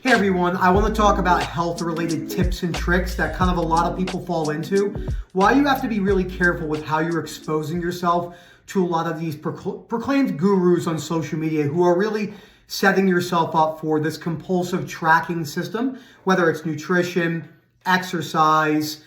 Hey everyone, I want to talk about health-related tips and tricks that kind of a lot of people fall into. Why you have to be really careful with how you're exposing yourself to a lot of these proclaimed gurus on social media who are really setting yourself up for this compulsive tracking system, whether it's nutrition, exercise,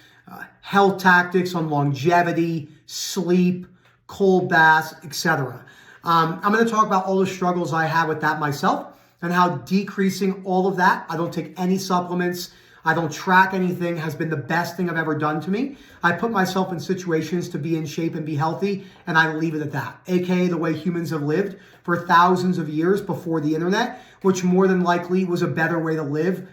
health tactics on longevity, sleep, cold baths, etc. I'm going to talk about all the struggles I have with that myself, and how decreasing all of that, I don't take any supplements, I don't track anything, has been the best thing I've ever done to me. I put myself in situations to be in shape and be healthy, and I leave it at that. AKA the way humans have lived for thousands of years before the internet, which more than likely was a better way to live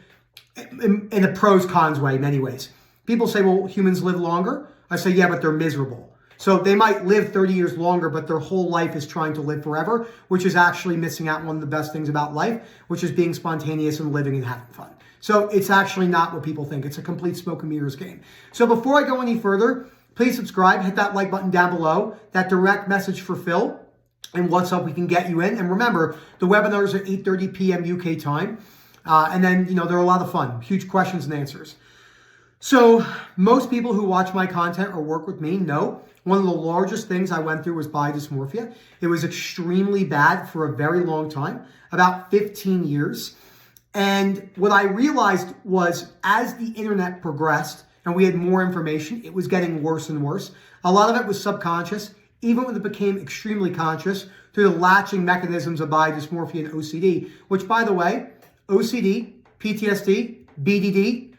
in a pros cons way in many ways. People say, well, humans live longer. I say, yeah, but they're miserable. So they might live 30 years longer, but their whole life is trying to live forever, which is actually missing out on one of the best things about life, which is being spontaneous and living and having fun. So it's actually not what people think. It's a complete smoke and mirrors game. So before I go any further, please subscribe, hit that like button down below, that direct message for Phil, and what's up we can get you in. And remember, the webinars are 8:30 p.m. UK time. And then, they're a lot of fun, huge questions and answers. So most people who watch my content or work with me know one of the largest things I went through was body dysmorphia. It was extremely bad for a very long time, about 15 years. And what I realized was as the internet progressed and we had more information, it was getting worse and worse. A lot of it was subconscious, even when it became extremely conscious through the latching mechanisms of body dysmorphia and OCD, which, by the way, OCD, PTSD, BDD,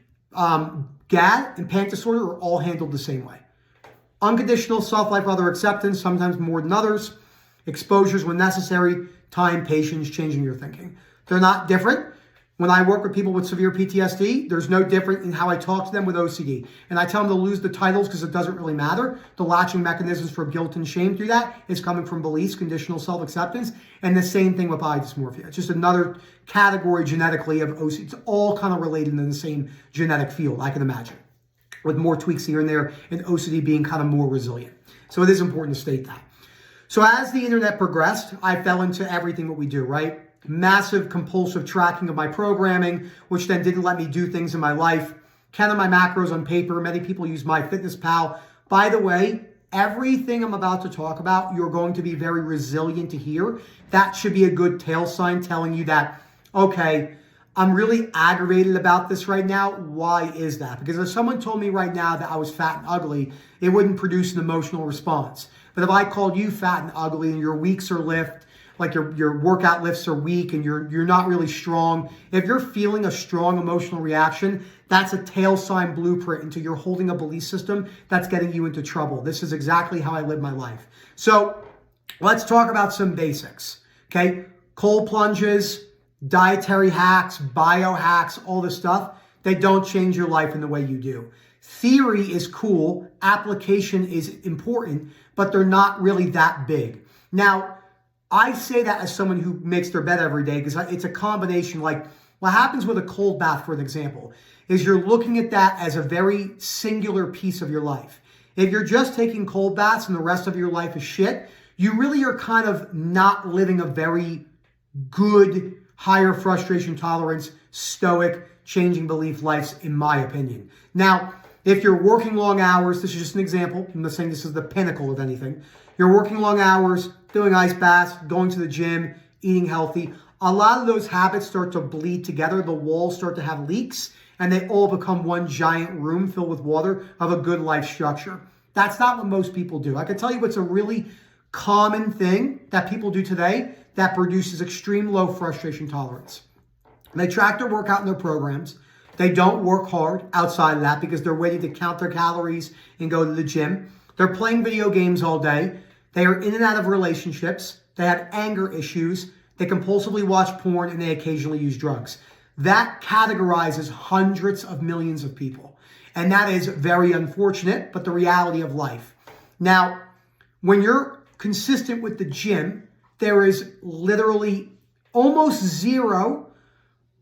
GAD, and panic disorder are all handled the same way. Unconditional self-life, other acceptance, sometimes more than others, exposures when necessary, time, patience, changing your thinking. They're not different. When I work with people with severe PTSD, there's no different in how I talk to them with OCD. And I tell them to lose the titles because it doesn't really matter. The latching mechanisms for guilt and shame through that is coming from beliefs, conditional self-acceptance, and the same thing with body dysmorphia. It's just another category genetically of OCD. It's all kind of related in the same genetic field, I can imagine, with more tweaks here and there, and OCD being kind of more resilient. So it is important to state that. So as the internet progressed, I fell into everything that we do, right? Massive compulsive tracking of my programming, which then didn't let me do things in my life. Counting my macros on paper. Many people use MyFitnessPal. By the way, everything I'm about to talk about, you're going to be very resilient to hear. That should be a good tail sign telling you that, okay, I'm really aggravated about this right now. Why is that? Because if someone told me right now that I was fat and ugly, it wouldn't produce an emotional response. But if I called you fat and ugly and your weeks are lift, like your workout lifts are weak and you're not really strong, if you're feeling a strong emotional reaction, that's a tail sign blueprint into you're holding a belief system that's getting you into trouble. This is exactly how I live my life. So let's talk about some basics, okay? Cold plunges, dietary hacks, biohacks, all this stuff, they don't change your life in the way you do. Theory is cool, application is important, but they're not really that big. Now, I say that as someone who makes their bed every day because it's a combination. Like what happens with a cold bath, for an example, is you're looking at that as a very singular piece of your life. If you're just taking cold baths and the rest of your life is shit, you really are kind of not living a very good, higher frustration tolerance, stoic, changing belief lives, in my opinion. Now, if you're working long hours, this is just an example. I'm not saying this is the pinnacle of anything. You're working long hours, doing ice baths, going to the gym, eating healthy. A lot of those habits start to bleed together. The walls start to have leaks, and they all become one giant room filled with water of a good life structure. That's not what most people do. I can tell you what's a really common thing that people do today that produces extreme low frustration tolerance. They track their workout in their programs. They don't work hard outside of that because they're waiting to count their calories and go to the gym. They're playing video games all day. They are in and out of relationships. They have anger issues. They compulsively watch porn, and they occasionally use drugs. That categorizes hundreds of millions of people. And that is very unfortunate, but the reality of life. Now, when you're consistent with the gym, there is literally almost zero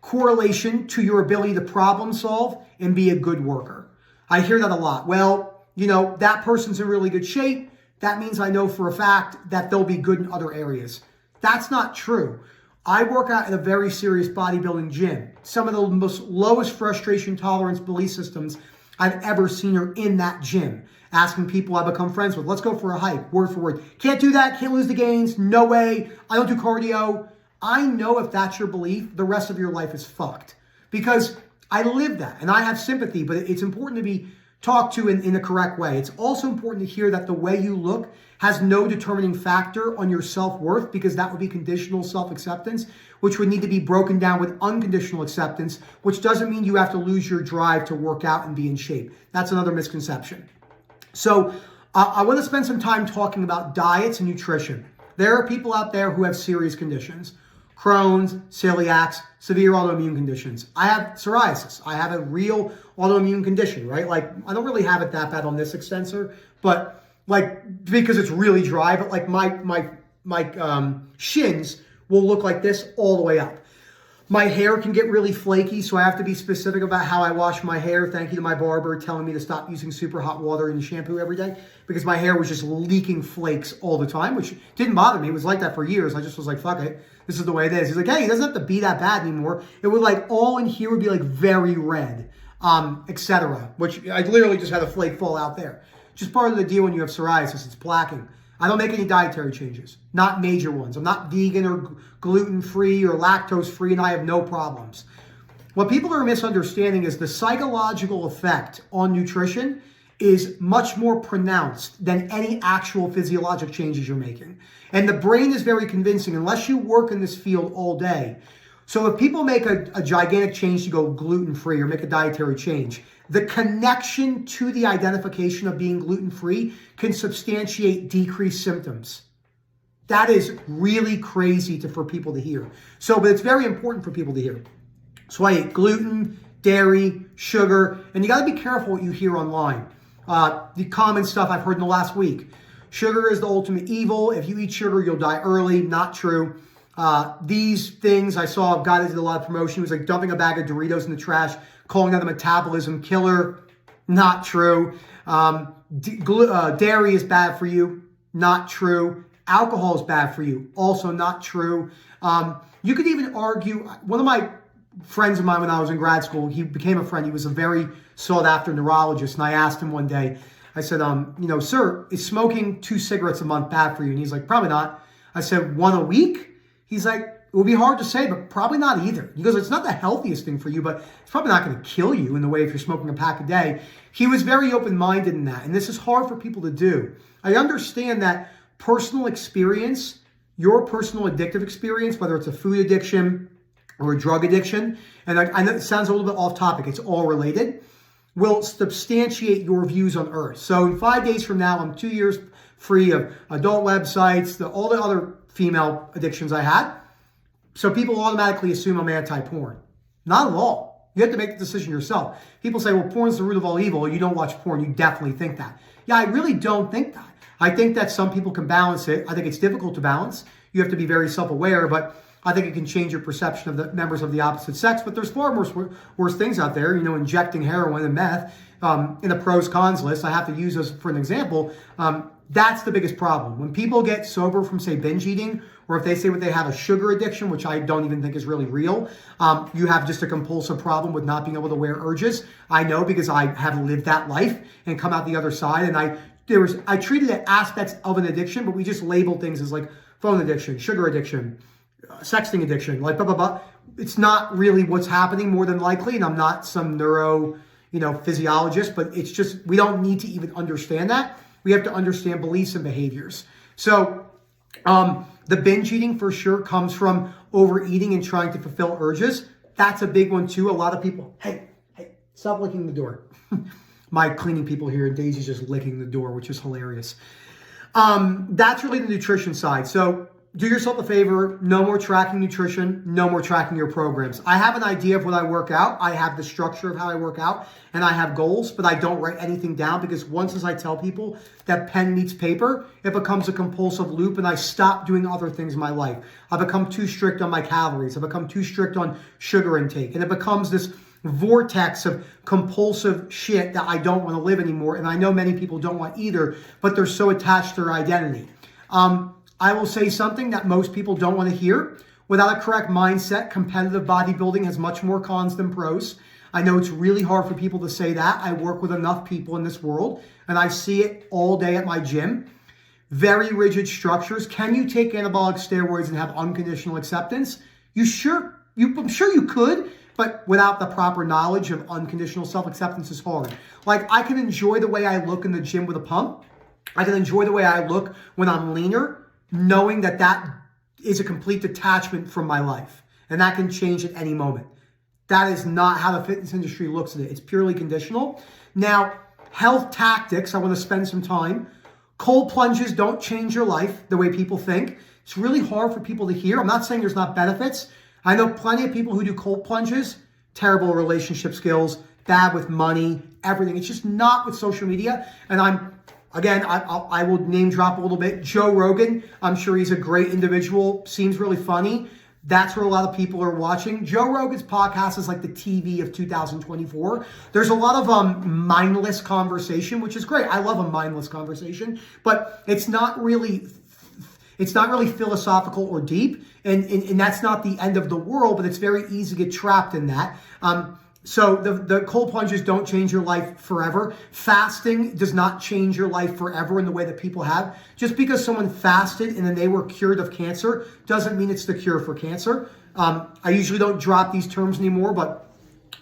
correlation to your ability to problem solve and be a good worker. I hear that a lot. Well, that person's in really good shape. That means I know for a fact that they'll be good in other areas. That's not true. I work out in a very serious bodybuilding gym. Some of the most lowest frustration tolerance belief systems I've ever seen are in that gym. Asking people I become friends with, let's go for a hike, word for word. Can't do that, can't lose the gains, no way, I don't do cardio. I know if that's your belief, the rest of your life is fucked. Because I live that, and I have sympathy, but it's important to be talked to in the correct way. It's also important to hear that the way you look has no determining factor on your self-worth, because that would be conditional self-acceptance, which would need to be broken down with unconditional acceptance, which doesn't mean you have to lose your drive to work out and be in shape. That's another misconception. So I want to spend some time talking about diets and nutrition. There are people out there who have serious conditions. Crohn's, celiacs, severe autoimmune conditions. I have psoriasis. I have a real autoimmune condition, right? Like, I don't really have it that bad on this extensor, but like, because it's really dry, but like my shins will look like this all the way up. My hair can get really flaky, so I have to be specific about how I wash my hair. Thank you to my barber telling me to stop using super hot water and shampoo every day, because my hair was just leaking flakes all the time, which didn't bother me. It was like that for years. I just was like, fuck it. This is the way it is. He's like, hey, it doesn't have to be that bad anymore. It would like all in here would be like very red, etc. Which I literally just had a flake fall out there. Just part of the deal when you have psoriasis, it's plaquing. I don't make any dietary changes, not major ones. I'm not vegan or gluten-free or lactose-free, and I have no problems. What people are misunderstanding is the psychological effect on nutrition is much more pronounced than any actual physiologic changes you're making. And the brain is very convincing unless you work in this field all day. So if people make a gigantic change to go gluten-free or make a dietary change, the connection to the identification of being gluten-free can substantiate decreased symptoms. That is really crazy for people to hear. But it's very important for people to hear. So I ate gluten, dairy, sugar, and you got to be careful what you hear online. The common stuff I've heard in the last week. Sugar is the ultimate evil. If you eat sugar, you'll die early. Not true. These things I saw a guy that did a lot of promotion. He was like dumping a bag of Doritos in the trash, calling that a metabolism killer. Not true. Dairy is bad for you. Not true. Alcohol is bad for you. Also not true. You could even argue, one of my friends of mine when I was in grad school, he became a friend. He was a very sought after neurologist. And I asked him one day, I said, sir, is smoking 2 cigarettes a month bad for you? And he's like, probably not. I said, 1 a week? He's like, it would be hard to say, but probably not either. He goes, it's not the healthiest thing for you, but it's probably not going to kill you in the way if you're smoking a pack a day. He was very open-minded in that, and this is hard for people to do. I understand that personal experience, your personal addictive experience, whether it's a food addiction or a drug addiction, and I know it sounds a little bit off topic, it's all related, will substantiate your views on Earth. So in 5 days from now, I'm 2 years free of adult websites, all the other female addictions I had. So people automatically assume I'm anti-porn. Not at all. You have to make the decision yourself. People say, well, porn's the root of all evil. You don't watch porn. You definitely think that. Yeah, I really don't think that. I think that some people can balance it. I think it's difficult to balance. You have to be very self-aware, but I think it can change your perception of the members of the opposite sex. But there's far worse things out there, injecting heroin and meth. In the pros cons list, I have to use those for an example. That's the biggest problem. When people get sober from, say, binge eating, or if they say they have a sugar addiction, which I don't even think is really real, you have just a compulsive problem with not being able to wear urges. I know because I have lived that life and come out the other side. And I treated it aspects of an addiction, but we just label things as like phone addiction, sugar addiction, sexting addiction, like blah, blah, blah. It's not really what's happening more than likely. And I'm not some physiologist, but it's just, we don't need to even understand that. We have to understand beliefs and behaviors. So the binge eating for sure comes from overeating and trying to fulfill urges. That's a big one too. A lot of people, hey, stop licking the door. My cleaning people here, and Daisy's just licking the door, which is hilarious. That's really the nutrition side. So do yourself a favor, no more tracking nutrition, no more tracking your programs. I have an idea of what I work out. I have the structure of how I work out, and I have goals, but I don't write anything down because once as I tell people that pen meets paper, it becomes a compulsive loop and I stop doing other things in my life. I become too strict on my calories. I become too strict on sugar intake, and it becomes this vortex of compulsive shit that I don't want to live anymore. And I know many people don't want either, but they're so attached to their identity. I will say something that most people don't want to hear. Without a correct mindset, competitive bodybuilding has much more cons than pros. I know it's really hard for people to say that. I work with enough people in this world, and I see it all day at my gym. Very rigid structures. Can you take anabolic steroids and have unconditional acceptance? I'm sure you could, but without the proper knowledge of unconditional self-acceptance is hard. Like, I can enjoy the way I look in the gym with a pump. I can enjoy the way I look when I'm leaner, knowing that that is a complete detachment from my life, and that can change at any moment. That is not how the fitness industry looks at it. It's purely conditional. Now, health tactics, I want to spend some time. Cold plunges don't change your life the way people think. It's really hard for people to hear. I'm not saying there's not benefits. I know plenty of people who do cold plunges, terrible relationship skills, bad with money, everything. It's just not with social media. And I will name drop a little bit. Joe Rogan, I'm sure he's a great individual, seems really funny. That's where a lot of people are watching. Joe Rogan's podcast is like the TV of 2024. There's a lot of mindless conversation, which is great. I love a mindless conversation, but it's not really philosophical or deep, and that's not the end of the world, but it's very easy to get trapped in that. So the cold plunges don't change your life forever. Fasting does not change your life forever in the way that people have. Just because someone fasted and then they were cured of cancer doesn't mean it's the cure for cancer. I usually don't drop these terms anymore, but,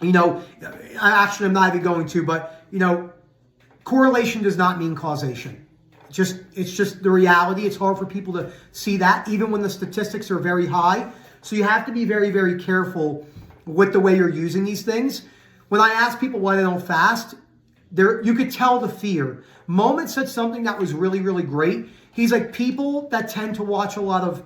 I'm not even going to, but, correlation does not mean causation. It's just the reality. It's hard for people to see that, even when the statistics are very high. So you have to be very, very careful with the way you're using these things. When I ask people why they don't fast, you could tell the fear. Moment said something that was really, really great. He's like, people that tend to watch a lot of,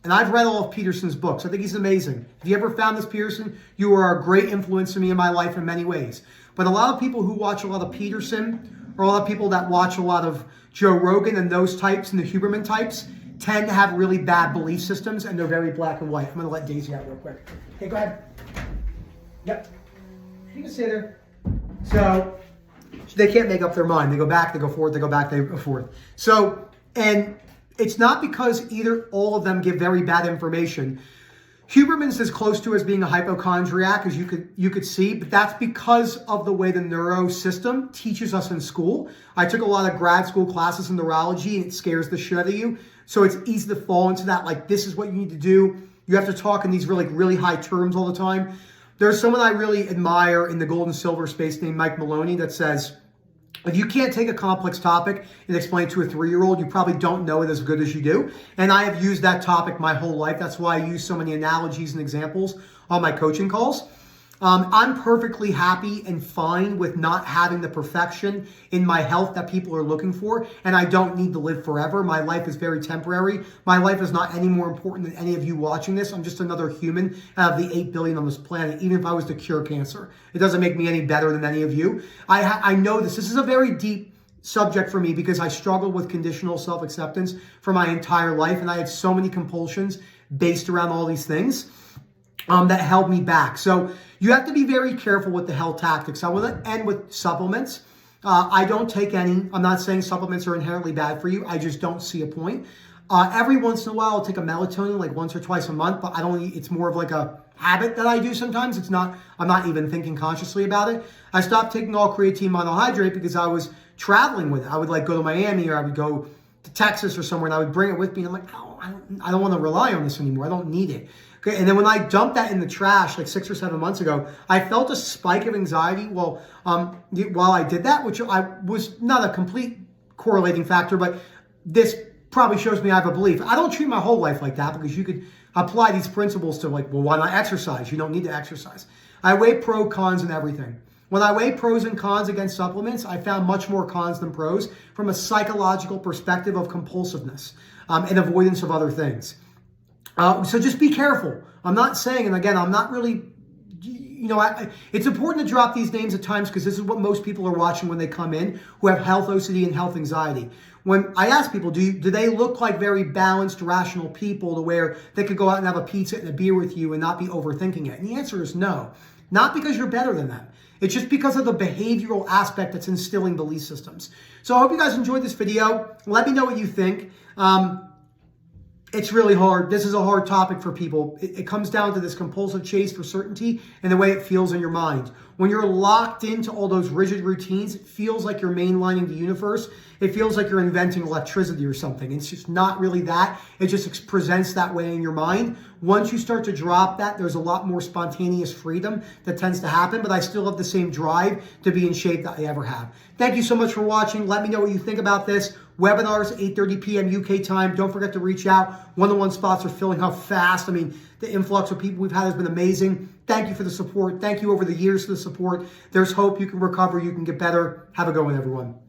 and I've read all of Peterson's books. I think he's amazing. If you ever found this Peterson, you are a great influence to me in my life in many ways. But a lot of people who watch a lot of Peterson, or a lot of people that watch a lot of Joe Rogan and those types and the Huberman types, tend to have really bad belief systems, and they're very black and white. I'm going to let Daisy out real quick. Okay, go ahead. Yep. You can stay there. So they can't make up their mind. They go back, they go forward, they go back, they go forth. So, and it's not because either all of them give very bad information. Huberman's as close to as being a hypochondriac as you could see, but that's because of the way the neuro system teaches us in school. I took a lot of grad school classes in neurology, and it scares the shit out of you. So it's easy to fall into that, like, this is what you need to do. You have to talk in these really high terms all the time. There's someone I really admire in the gold and silver space named Mike Maloney that says, if you can't take a complex topic and explain it to a 3-year-old, you probably don't know it as good as you do. And I have used that topic my whole life. That's why I use so many analogies and examples on my coaching calls. I'm perfectly happy and fine with not having the perfection in my health that people are looking for, and I don't need to live forever. My life is very temporary. My life is not any more important than any of you watching this. I'm just another human out of the 8 billion on this planet, even if I was to cure cancer. It doesn't make me any better than any of you. I know this. This is a very deep subject for me because I struggled with conditional self-acceptance for my entire life, and I had so many compulsions based around all these things that held me back. So you have to be very careful with the health tactics. I want to end with supplements. I don't take any. I'm not saying supplements are inherently bad for you. I just don't see a point. Every once in a while, I'll take a melatonin like once or twice a month, but it's more of like a habit that I do sometimes. I'm not even thinking consciously about it. I stopped taking all creatine monohydrate because I was traveling with it. I would like go to Miami, or I would go to Texas or somewhere, and I would bring it with me. And I'm like, oh, I don't want to rely on this anymore. I don't need it. Okay, and then when I dumped that in the trash like 6 or 7 months ago, I felt a spike of anxiety while I did that, which I was not a complete correlating factor, but this probably shows me I have a belief. I don't treat my whole life like that, because you could apply these principles to, like, well, why not exercise? You don't need to exercise. I weigh pro, cons, and everything. When I weigh pros and cons against supplements, I found much more cons than pros from a psychological perspective of compulsiveness and avoidance of other things. So just be careful. I'm not saying, and again, I'm not really, it's important to drop these names at times because this is what most people are watching when they come in who have health OCD and health anxiety. When I ask people, do they look like very balanced, rational people to where they could go out and have a pizza and a beer with you and not be overthinking it? And the answer is no. Not because you're better than them. It's just because of the behavioral aspect that's instilling belief systems. So I hope you guys enjoyed this video. Let me know what you think. It's really hard. This is a hard topic for people. It comes down to this compulsive chase for certainty and the way it feels in your mind. When you're locked into all those rigid routines, it feels like you're mainlining the universe. It feels like you're inventing electricity or something. It's just not really that. It just presents that way in your mind. Once you start to drop that, there's a lot more spontaneous freedom that tends to happen, but I still have the same drive to be in shape that I ever have. Thank you so much for watching. Let me know what you think about this. Webinars, 8:30 p.m. UK time. Don't forget to reach out. One-on-one spots are filling up fast. I mean, the influx of people we've had has been amazing. Thank you for the support. Thank you over the years for the support. There's hope. You can recover. You can get better. Have a good one, everyone.